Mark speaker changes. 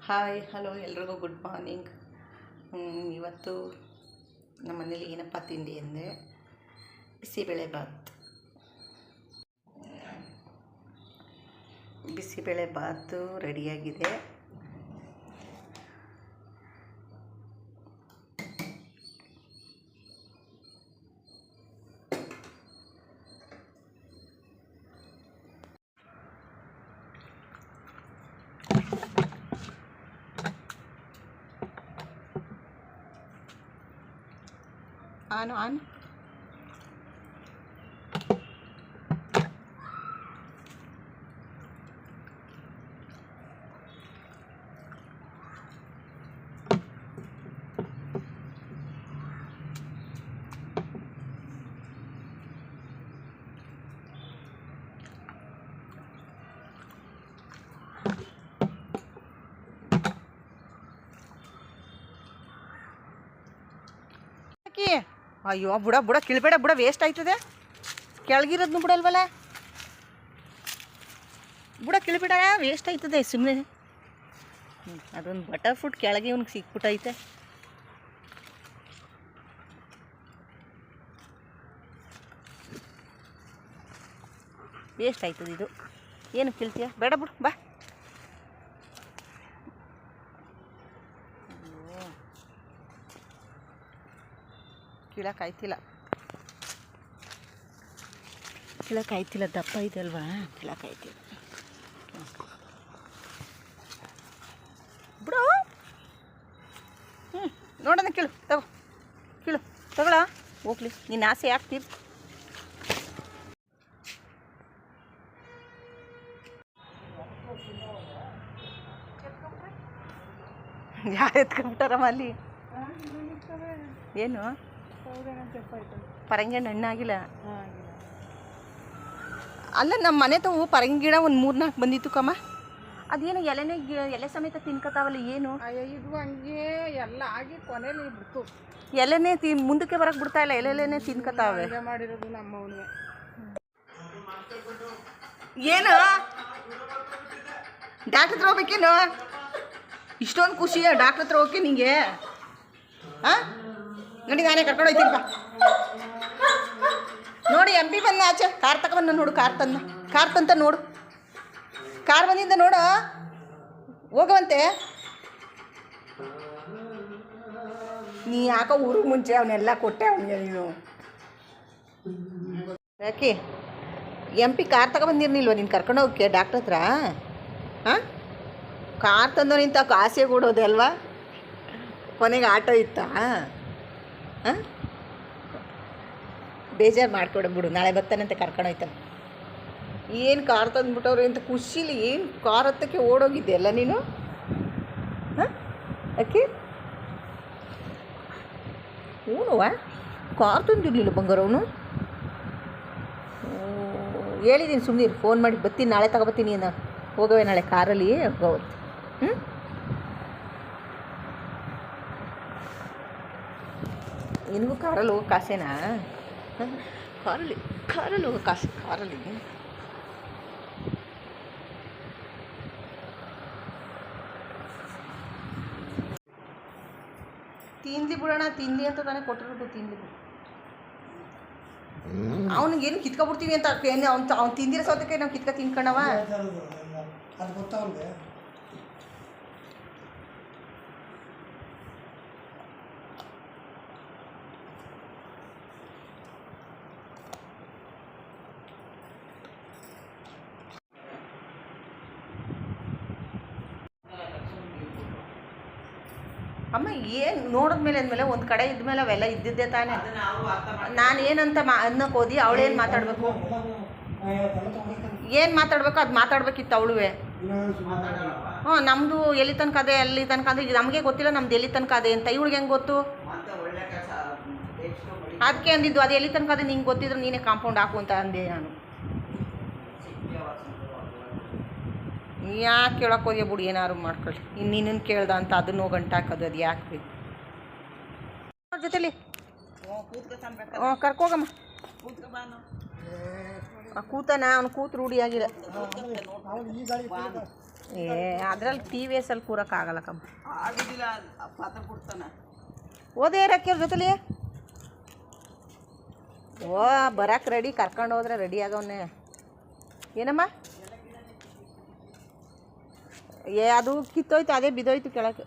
Speaker 1: Hi hello ಎಲ್ರಿಗೂ good morning. ಇವತ್ತು ನಮ್ಮ ಮನೇಲಿ ಏನಪ್ಪ ತಿಂಡಿ ಅಂದರೆ ಬಿಸಿಬೇಳೆ ಬಾತು ರೆಡಿಯಾಗಿದೆ. ಆನ್ ಅಯ್ಯೋ ಬುಡ ಕಿಳ್ಬೇಡ, ಬುಡ ವೇಸ್ಟ್ ಆಯ್ತದೆ. ಕೆಳಗಿರೋದ್ನು ಬಿಡಲ್ವಲ್ಲ, ಬುಡ ಕಿಳ್ಬೇಡ, ವೇಸ್ಟ್ ಆಯ್ತದೆ ಸುಮ್ಮನೆ. ಅದೊಂದು ಬಟರ್ ಫ್ರೂಟ್ ಕೆಳಗೆ ಇವ್ನಿಗೆ ಸಿಕ್ಬಿಟ್ಟೈತೆ. ವೇಸ್ಟ್ ಆಯ್ತದೆ ಇದು. ಏನು ಕೀಳ್ತೀಯ? ಬೇಡ ಬಿಡು, ಬಾ. ಕೀಳಕ್ಕಾಯ್ತಿಲ್ಲ, ದಪ್ಪ ಇದೆ ಅಲ್ವಾ, ಕೀಳಕ್ಕಾಯ್ತಿಲ್ಲ. ಬಿಡು. ನೋಡೋಣ, ಕೀಳು ತಗೊಳ ಹೋಗ್ಲಿ. ನಿನ್ನ ಆಸೆ ಯಾಕೆ ತೀರ್. ಯಾರು ಎತ್ಕೊಂಡ್ಬಿಟ್ಟಾರಮ್ಮ ಅಲ್ಲಿ? ಏನು ಪರಂಗಿ ಹಣ್ಣು ಹಣ್ಣಾಗಿಲ್ಲ? ಅಲ್ಲ, ನಮ್ಮ ಮನೆ ತವು ಪರಂಗಿ ಗಿಡ ಒಂದು 3-4 ಬಂದಿತ್ತು ಕಮ್ಮ. ಅದೇನು ಎಲೆ ಸಮೇತ ತಿನ್ಕೋತಾವಲ್ಲ, ಏನು
Speaker 2: ಇದು? ಹಂಗೆ ಎಲ್ಲ ಆಗಿ ಕೊನೆಯಲ್ಲಿ ಬಿಡ್ತು.
Speaker 1: ಎಲೆನೇ ಮುಂದಕ್ಕೆ ಬರಕ್ಕೆ ಬಿಡ್ತಾ ಇಲ್ಲ, ಎಲೆನೇ ತಿನ್ಕೋತಾವೆ.
Speaker 2: ಮಾಡಿರೋದು ನಮ್ಮವನಿಗೆ.
Speaker 1: ಏನು ಡಾಕ್ಟ್ರ್ ಹತ್ರ ಹೋಗ್ಬೇಕೇನು? ಇಷ್ಟೊಂದು ಖುಷಿಯ ಡಾಕ್ಟ್ರ್ ಹತ್ರ ಹೋಗಿ ನಿಂಗೆ? ಹಾಂ ನೋಡಿ, ನಾನೇ ಕರ್ಕೊಂಡು ಹೋಗ್ತೀನಿ ಬಾ. ನೋಡಿ, MP ಬಂದ ಆಚೆ. ಕಾರ್ ತಗೊಂಬಂದ ನೋಡು, ಕಾರ್ ತಂತ ನೋಡು, ಕಾರ್ ಬಂದಿಂದ ನೋಡು. ಹೋಗವಂತೆ. ನೀ ಯಾಕೋ ಊರಿಗೆ ಮುಂಚೆ ಅವನ್ನೆಲ್ಲ ಕೊಟ್ಟೆ ಅವನಿಗೆ ನೀನು. ಯಾಕೆ MP ಕಾರ್ ತಗೊಂಬಂದಿರ್ನಿಲ್ವ ನೀನು ಕರ್ಕೊಂಡು ಹೋಗಕ್ಕೆ ಡಾಕ್ಟ್ರ್ ಹತ್ರ? ಹಾಂ, ಕಾರ್ ತಂದು ನಿಂತ ಕಾಸೆ ಕೊಡೋದೆ ಅಲ್ವಾ? ಕೊನೆಗೆ ಆಟೋ ಇತ್ತಾ? ಹಾಂ, ಬೇಜಾರು ಮಾಡ್ಕೊಡ್ಬಿಡು, ನಾಳೆ ಬರ್ತಾನಂತೆ ಕರ್ಕೊಂಡು ಹೋಯ್ತಾನೆ. ಏನು ಕಾರ್ ತಂದುಬಿಟ್ಟವ್ರೆ ಅಂತ ಖುಷಿಲಿ ಏನು ಕಾರ್ ಹತ್ತಕ್ಕೆ ಓಡೋಗಿದ್ದೆ ಅಲ್ಲ ನೀನು? ಹಾಂ, ಯಾಕೆ ಹೂನುವ ಕಾರ್ ತಂದಿರಲಿಲ್ಲ ಬಂಗಾರವನು? ಹೇಳಿದ್ದೀನಿ ಸುಮ್ಮನೆ, ಫೋನ್ ಮಾಡಿ ಬರ್ತೀನಿ, ನಾಳೆ ತಗೊಬರ್ತೀನಿ. ನಾನು ಹೋಗವೆ ನಾಳೆ ಕಾರಲ್ಲಿ ಹೋಗೋದು. ನಿನಗೂ ಕಾರಲ್ಲಿ ಹೋಗೋ ಕಾಸೇನಾ? ಕಾರಲ್ಲಿ ಹೋಗೋ ಕಾಸು, ಕಾರಲ್ಲಿ. ತಿಂದು ಬಿಡೋಣ, ತಿಂದಿ ಅಂತ ತಾನೇ ಕೊಟ್ಟಿರೋದು, ತಿಂದು ಬಿಡು. ಅವನಿಗೇನು ಕಿತ್ಕೊಬಿಡ್ತೀವಿ ಅಂತ ಏನು? ಅವ್ನು ತಿಂದಿರೋ ಸೌತಕ್ಕೆ ನಾವು ತಿನ್ಕೊಂಡವ. ಅಮ್ಮ ಏನು ನೋಡಿದ್ಮೇಲೆ ಅಂದಮೇಲೆ ಒಂದು ಕಡೆ ಇದ್ಮೇಲೆ ಅವೆಲ್ಲ ಇದ್ದಿದ್ದೆ ತಾನೇ. ನಾನು ಏನಂತ ಅನ್ನಕ್ಕೆ ಹೋದಿ, ಅವಳೇನು ಮಾತಾಡಬೇಕು? ಏನು ಮಾತಾಡಬೇಕು ಅದು ಮಾತಾಡ್ಬೇಕಿತ್ತು ಅವಳುವೆ. ಹ್ಞೂ, ನಮ್ಮದು ಎಲ್ಲಿ ತನಕ ಅದೇ, ಅಲ್ಲಿ ತನಕ ಅಂದರೆ ನಮಗೆ ಗೊತ್ತಿಲ್ಲ ನಮ್ದು ಎಲ್ಲಿ ತನಕ ಅದೇ ಅಂತ. ಇವಳಿಗೆ ಹೆಂಗೆ ಗೊತ್ತು? ಅದಕ್ಕೆ ಅಂದಿದ್ದು, ಅದು ಎಲ್ಲಿ ತನಕ ಅದೇ ನಿಂಗೆ ಗೊತ್ತಿದ್ರೆ ನೀನೇ ಕಾಂಪೌಂಡ್ ಹಾಕು ಅಂತ ಅಂದೆ ನಾನು. ಯಾಕೆ ಕೇಳಕ್ಕೆ ಹೋದ್ಯ ಬಿಡು, ಏನಾದ್ರು ಮಾಡ್ಕೊಳ್ಳಿ. ಇನ್ನೇನು ಕೇಳ್ದ ಅಂತ ಅದನ್ನು ಗಂಟು ಹಾಕೋದು, ಅದು ಯಾಕೆ ಬೇಕು? ಅವ್ರ ಜೊತೆಲಿ ಕರ್ಕೋಗಮ್ಮ. ಕೂತಾನ, ಅವ್ನು ಕೂತು ರೂಢಿಯಾಗಿಲ್ಲ. ಏ ಅದ್ರಲ್ಲಿ ಟಿ ವಿ ಎಸ್ ಅಲ್ಲಿ ಕೂರಕ್ಕಾಗಲ್ಲ ಕಮ್ಮ.
Speaker 3: ಆಗುದಿಲ್ಲ, ಪಾತ್ರ ಕೊಡ್ತಾನ.
Speaker 1: ಓದೇ ಇರಕ್ಕೆ ಅವ್ರ ಜೊತೆಲಿ. ಓ ಬರಕ್ಕೆ ರೆಡಿ, ಕರ್ಕೊಂಡು ಹೋದ್ರೆ ರೆಡಿ ಆಗವನ್ನೇ. ಏನಮ್ಮ? ಅದು ಕಿತ್ತೋಯ್ತು, ಅದೇ ಬಿದ್ದೋಯ್ತು ಕೆಳಕ್ಕೆ.